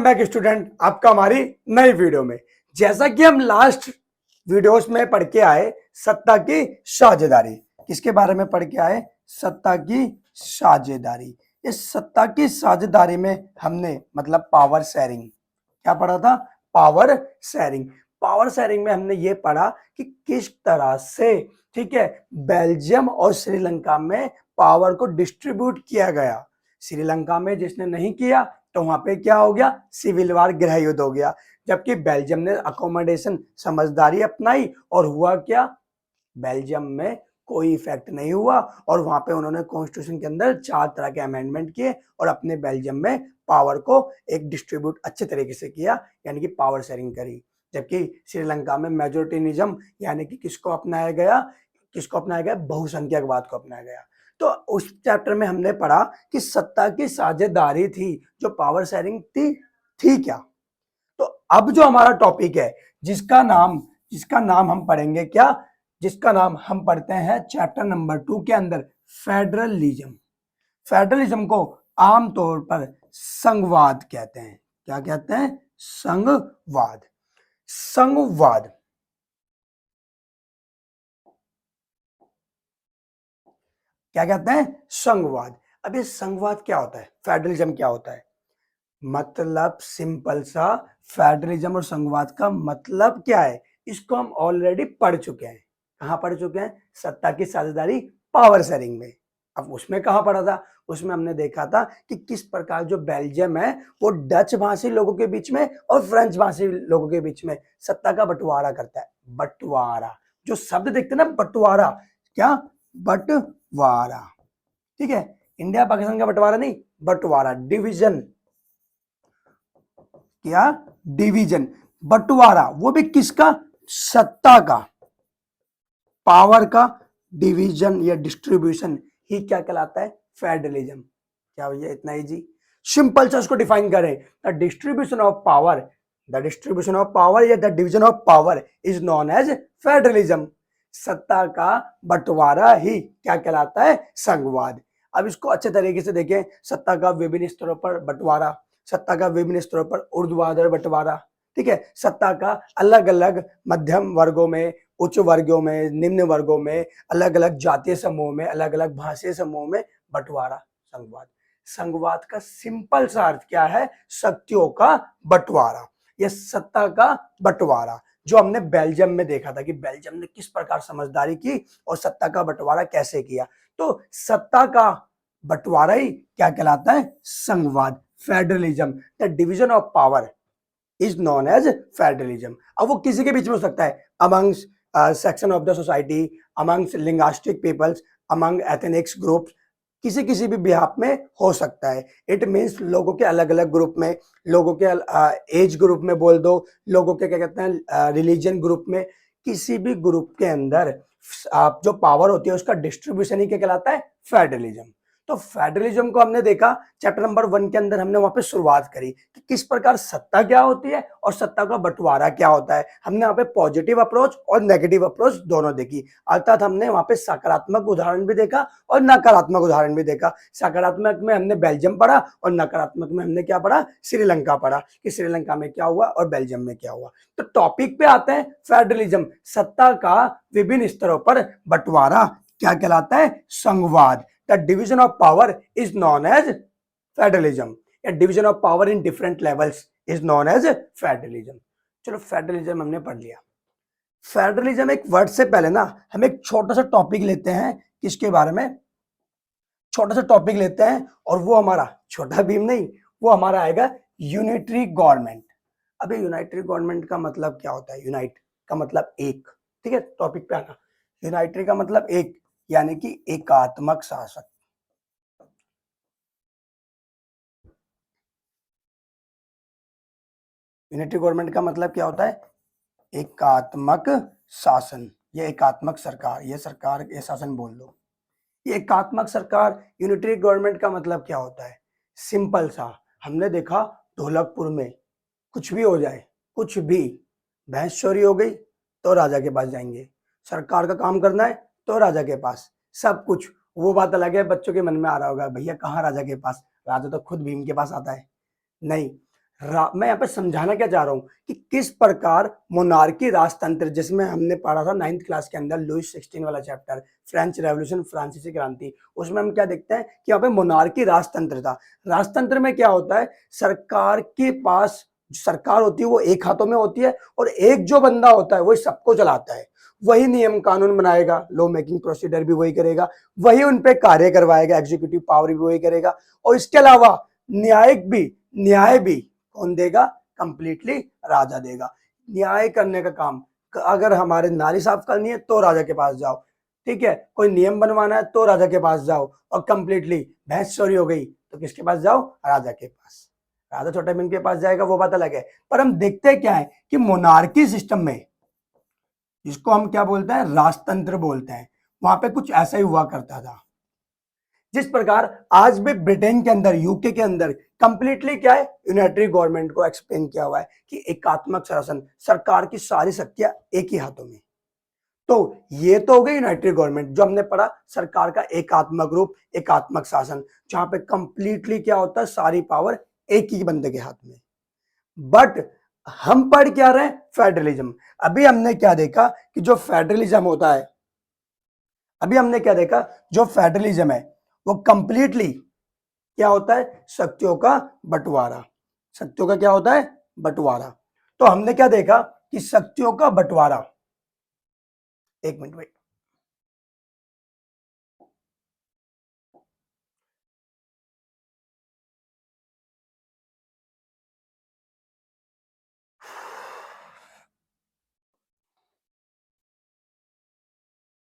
Back student, आपका हमारी नई वीडियो में। जैसा कि हम लास्ट वीडियोस में पढ़ के आए सत्ता की साझेदारी, किसके बारे में पढ़ के आए? सत्ता की साझेदारी। इस सत्ता की साझेदारी में हमने मतलब पावर शेयरिंग, क्या पढ़ा था? Power sharing. पावर शेयरिंग में हमने ये पढ़ा कि किस तरह से, ठीक है, बेल्जियम और श्रीलंका में पावर को डिस्ट्रीब्यूट किया गया। श्रीलंका में जिसने नहीं किया तो वहां पे क्या हो गया? सिविल वार, गृह युद्ध हो गया। जबकि बेल्जियम ने अकोमोडेशन, समझदारी अपनाई और हुआ क्या? बेल्जियम में कोई इफेक्ट नहीं हुआ और वहां पे उन्होंने कॉन्स्टिट्यूशन के अंदर 4 तरह के अमेंडमेंट किए और अपने बेल्जियम में पावर को एक डिस्ट्रीब्यूट अच्छे तरीके से किया, यानी कि पावर शेयरिंग करी। जबकि श्रीलंका में मेजोरिटीनिज्म, यानी कि किसको अपनाया गया? बहुसंख्यकवाद को अपनाया गया। तो उस चैप्टर में हमने पढ़ा कि सत्ता की साझेदारी थी, जो पावर शेयरिंग थी क्या? तो अब जो हमारा टॉपिक है, जिसका नाम हम पढ़ेंगे क्या? जिसका नाम हम पढ़ते हैं चैप्टर नंबर 2 के अंदर, फेडरलिज्म। फेडरलिज्म को आमतौर पर संघवाद कहते हैं। क्या कहते हैं? संघवाद। संघवाद क्या कहते हैं? संघवाद। अब ये संघवाद क्या होता है? फेडरलिज्म क्या होता है? मतलब सिंपल सा, फेडरलिज्म और संघवाद का मतलब क्या है इसको हम ऑलरेडी पढ़ चुके हैं। कहां पढ़ चुके हैं? सत्ता की साझेदारी, पावर शेयरिंग में। अब उसमें कहां पढ़ा था? उसमें हमने देखा था कि किस प्रकार जो बेल्जियम है वो डच भाषी लोगों के बीच में और फ्रेंच भाषी लोगों के बीच में सत्ता का बंटवारा करता है। बंटवारा, जो शब्द देखते हैं ना, बंटवारा, क्या? बंटवारा, ठीक है। इंडिया पाकिस्तान का बंटवारा नहीं, बंटवारा, डिवीजन। क्या? डिवीजन, बंटवारा, वो भी किसका? सत्ता का, पावर का डिवीजन या डिस्ट्रीब्यूशन ही क्या कहलाता है? फेडरलिज्म। क्या भैया इतना ही जी? सिंपल से उसको डिफाइन करें, द डिस्ट्रीब्यूशन ऑफ पावर, या the division of power is known as federalism. सत्ता का बंटवारा ही क्या कहलाता है? संघवाद। अब इसको अच्छे तरीके से देखें, सत्ता का विभिन्न स्तरों पर बंटवारा, सत्ता का विभिन्न स्तरों पर ऊर्ध्वाधर बंटवारा, ठीक है। सत्ता का अलग अलग मध्यम वर्गों में, उच्च वर्गों में, निम्न वर्गों में, अलग अलग जातीय समूह में, अलग अलग भाषीय समूह में बंटवारा, संघवाद। संघवाद का सिंपल सा अर्थ क्या है? शक्तियों का बंटवारा, यह सत्ता का बंटवारा, जो हमने बेल्जियम में देखा था कि बेल्जियम ने किस प्रकार समझदारी की और सत्ता का बंटवारा कैसे किया। तो सत्ता का बंटवारा ही क्या कहलाता है? संघवाद, federalism. The division of power is known as federalism. अब वो किसी के बीच में हो सकता है, amongst section of the society, amongst linguistic peoples, among ethnics groups, किसी भी बिहाफ में हो सकता है। इट मीन्स लोगों के अलग अलग ग्रुप में, लोगों के एज ग्रुप में बोल दो, लोगों के क्या कहते हैं रिलीजन ग्रुप में, किसी भी ग्रुप के अंदर आप जो पावर होती है उसका डिस्ट्रीब्यूशन ही क्या कहलाता है? फेडरलिज्म। तो फेडरलिज्म को हमने देखा चैप्टर नंबर 1 के अंदर, हमने वहां पे शुरुआत करी कि किस प्रकार सत्ता क्या होती है और सत्ता का बंटवारा क्या होता है। हमने वहां पे पॉजिटिव अप्रोच और नेगेटिव अप्रोच दोनों देखी, अर्थात हमने वहां पे सकारात्मक उदाहरण भी देखा और नकारात्मक उदाहरण भी देखा। सकारात्मक में हमने बेल्जियम पढ़ा और नकारात्मक में हमने क्या पढ़ा? श्रीलंका पढ़ा, कि श्रीलंका में क्या हुआ और बेल्जियम में क्या हुआ। तो टॉपिक पे आते हैं, फेडरलिज्म, सत्ता का विभिन्न स्तरों पर बंटवारा क्या कहलाता है? संघवाद। The division of power is known as federalism. A division of power in different levels is known as federalism. चलो फेडरलिज्म हमने पढ़ लिया। फेडरलिज्म एक वर्ड से पहले ना हम एक छोटा सा टॉपिक लेते हैं, किसके बारे में? छोटा सा टॉपिक लेते हैं और वो हमारा छोटा भीम नहीं, वो हमारा आएगा यूनिटरी गवर्नमेंट। अबे यूनाइटरी गवर्नमेंट का मतलब क्या होता है? यूनाइट का मतलब एक, ठीक है। टॉपिक पे आना, यूनाइटरी का मतलब एक, यानी कि एकात्मक शासक। यूनिटरी गवर्नमेंट का मतलब क्या होता है? एकात्मक शासन या एकात्मक सरकार, ये सरकार, ये शासन बोल दो। ये एकात्मक सरकार, यूनिटरी गवर्नमेंट का मतलब क्या होता है? सिंपल सा, हमने देखा ढोलकपुर में कुछ भी हो जाए, कुछ भी, भैंस चोरी हो गई तो राजा के पास जाएंगे, सरकार का काम करना है तो राजा के पास, सब कुछ। वो बात अलग है, बच्चों के मन में आ रहा होगा भैया कहाँ राजा के पास, राजा तो खुद भीम के पास आता है। नहीं, मैं यहाँ पे समझाना क्या चाह रहा हूँ कि किस प्रकार मोनार्की राजतंत्र, जिसमें हमने पढ़ा था 9th क्लास के अंदर लुईस 16 वाला चैप्टर, फ्रेंच रेवोल्यूशन, फ्रांसीसी क्रांति, उसमें हम क्या देखते हैं कि यहाँ पे मोनार्की राजतंत्र था। राजतंत्र में क्या होता है, सरकार के पास सरकार होती है वो एक हाथों में होती है, और एक जो बंदा होता है वही सबको चलाता है, वही नियम कानून बनाएगा, लॉ मेकिंग प्रोसीडर भी वही करेगा, वही उन पे कार्य करवाएगा, एग्जीक्यूटिव पावर भी वही करेगा, और इसके अलावा न्याय भी कौन देगा, कंप्लीटली राजा देगा। न्याय करने का काम, अगर हमारे नाली साफ करनी है तो राजा के पास जाओ, ठीक है, कोई नियम बनवाना है तो राजा के पास जाओ, और कंप्लीटली भैंस चोरी हो गई तो किसके पास जाओ, राजा के पास। राजा छोटे भीम के पास जाएगा वो बात अलग है, पर हम देखते क्या है कि मोनार्की सिस्टम में, जिसको हम क्या बोलते हैं, राजतंत्र बोलते हैं, वहां पे कुछ ऐसा ही हुआ करता था। जिस प्रकार आज भी ब्रिटेन के अंदर, यूके के अंदर कंप्लीटली क्या है, यूनाइटरी गवर्नमेंट को एक्सप्लेन किया हुआ है कि एकात्मक शासन, सरकार की सारी शक्तियां एक ही हाथों में। तो ये तो हो गई यूनाइटेड गवर्नमेंट, जो हमने पढ़ा सरकार का एकात्मक रूप, एकात्मक शासन, जहां पे कंप्लीटली क्या होता है, सारी पावर एक ही बंदे के हाथ में। बट हम पढ़ क्या रहे हैं, फेडरलिज्म। अभी हमने क्या देखा कि जो फेडरलिज्म होता है, अभी हमने क्या देखा, जो फेडरलिज्म है वो कंप्लीटली क्या होता है, शक्तियों का बंटवारा। शक्तियों का क्या होता है, बंटवारा। तो हमने क्या देखा कि शक्तियों का बंटवारा, एक मिनट वेट,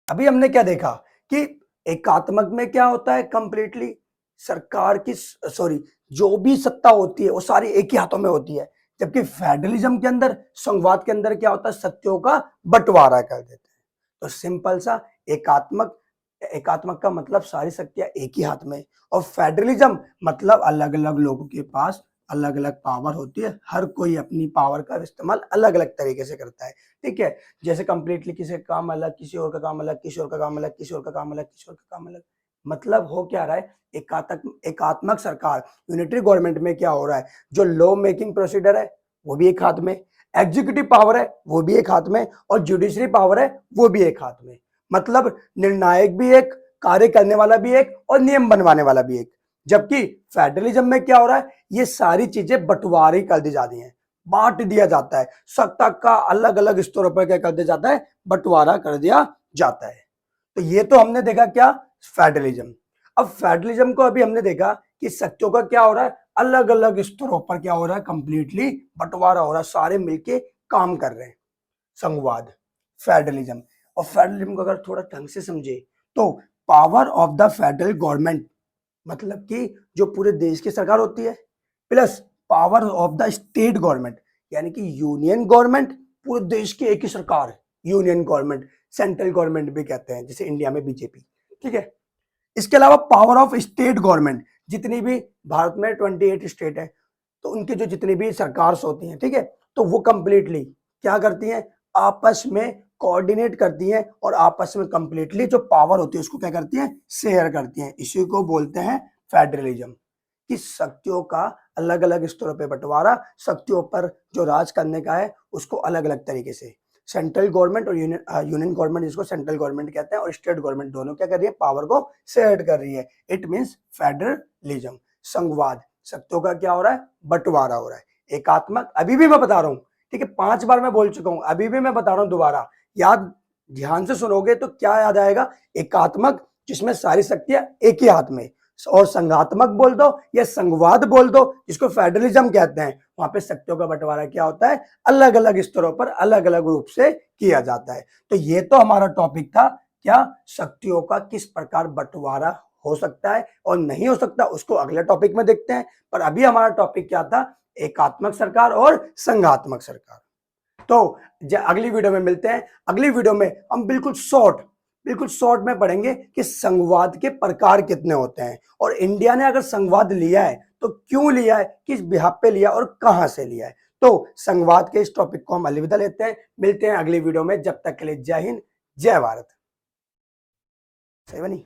अभी हमने क्या देखा कि एकात्मक में क्या होता है, कंप्लीटली सरकार की, सॉरी, जो भी सत्ता होती है वो सारी एक ही हाथों में होती है, जबकि फेडरलिज्म के अंदर, संघवाद के अंदर क्या होता है, शक्तियों का बंटवारा कर देते हैं। तो सिंपल सा, एकात्मक, एकात्मक का मतलब सारी शक्तियां एक ही हाथ में, और फेडरलिज्म मतलब अलग अलग लोगों के पास अलग अलग पावर होती है, हर कोई अपनी पावर का इस्तेमाल अलग अलग तरीके से करता है, ठीक है। जैसे कंप्लीटली किसी का काम अलग, किसी और का काम अलग, किसी और का काम अलग, किसी और का काम अलग, किसी और का काम अलग। मतलब हो क्या रहा है, एकात्मक सरकार, यूनिटरी गवर्नमेंट में क्या हो रहा है, जो लॉ मेकिंग प्रोसीडर है वो भी एक हाथ में, एग्जीक्यूटिव पावर है वो भी एक हाथ में, और जुडिशरी पावर है वो भी एक हाथ में। मतलब निर्णायक भी एक, कार्य करने वाला भी एक, और नियम बनवाने वाला भी एक। जबकि फेडरलिज्म में क्या हो रहा है, ये सारी चीजें बंटवारी कर दी जाती हैं, बांट दिया जाता है, सत्ता का अलग अलग स्तरों पर क्या कर दिया जाता है, बंटवारा कर दिया जाता है। तो ये तो हमने देखा क्या, फेडरलिज्म। अब फेडरलिज्म को अभी हमने देखा कि शक्तियों का क्या हो रहा है, अलग अलग स्तरों पर क्या हो रहा है, कंप्लीटली बंटवारा हो रहा है, सारे मिलके काम कर रहे हैं, संघवाद, फेडरलिज्म। और फेडरलिज्म को अगर थोड़ा ढंग से समझे तो power of the federal government, मतलब कि जो पूरे देश की सरकार होती है, plus power of the state government, यानी कि यूनियन गवर्नमेंट, पूरे देश की एक ही सरकार, यूनियन गवर्नमेंट, सेंट्रल गवर्नमेंट भी कहते हैं, जैसे इंडिया में बीजेपी, ठीक है। इसके अलावा पावर ऑफ स्टेट गवर्नमेंट, जितनी भी भारत में 28 स्टेट है, तो उनकी जो जितनी भी सरकार होती हैं, ठीक है, तो वो कंप्लीटली क्या करती हैं, आपस में कोऑर्डिनेट करती हैं, और आपस में कंप्लीटली जो पावर होती है उसको क्या करती हैं, शेयर करती हैं। इसी को बोलते हैं फेडरलिज्म, कि शक्तियों का अलग अलग स्तरों पे बंटवारा, शक्तियों पर जो राज करने का है उसको अलग अलग तरीके से, सेंट्रल गवर्नमेंट और यूनियन गवर्नमेंट, जिसको सेंट्रल गवर्नमेंट कहते हैं, और स्टेट गवर्नमेंट, दोनों क्या कर रही है, पावर को शेयर कर रही है। इट मींस फेडरलिज्म, संघवाद, शक्तियों का क्या हो रहा है, बंटवारा हो रहा है। एकात्मक, अभी भी मैं बता रहा हूं, ठीक है, 5 बार मैं बोल चुका हूं, अभी भी मैं बता रहा हूं दोबारा, याद ध्यान से सुनोगे तो क्या याद आएगा, एकात्मक जिसमें सारी शक्तियां एक ही हाथ में, और संघात्मक बोल दो या संघवाद बोल दो, जिसको फेडरलिज्म कहते हैं, वहां पे शक्तियों का बंटवारा क्या होता है, अलग अलग स्तरों पर अलग अलग रूप से किया जाता है। तो ये तो हमारा टॉपिक था, क्या शक्तियों का किस प्रकार बंटवारा हो सकता है और नहीं हो सकता, उसको अगले टॉपिक में देखते हैं। पर अभी हमारा टॉपिक क्या था, एकात्मक सरकार और संघात्मक सरकार। तो अगली वीडियो में मिलते हैं। अगली वीडियो में हम बिल्कुल शॉर्ट में पढ़ेंगे कि संघवाद के प्रकार कितने होते हैं, और इंडिया ने अगर संघवाद लिया है तो क्यों लिया है, किस बिहाफ पे लिया और कहां से लिया है। तो संघवाद के इस टॉपिक को हम अलविदा लेते हैं, मिलते हैं अगली वीडियो में। जब तक के लिए जय हिंद, जय भारत। सही बनी।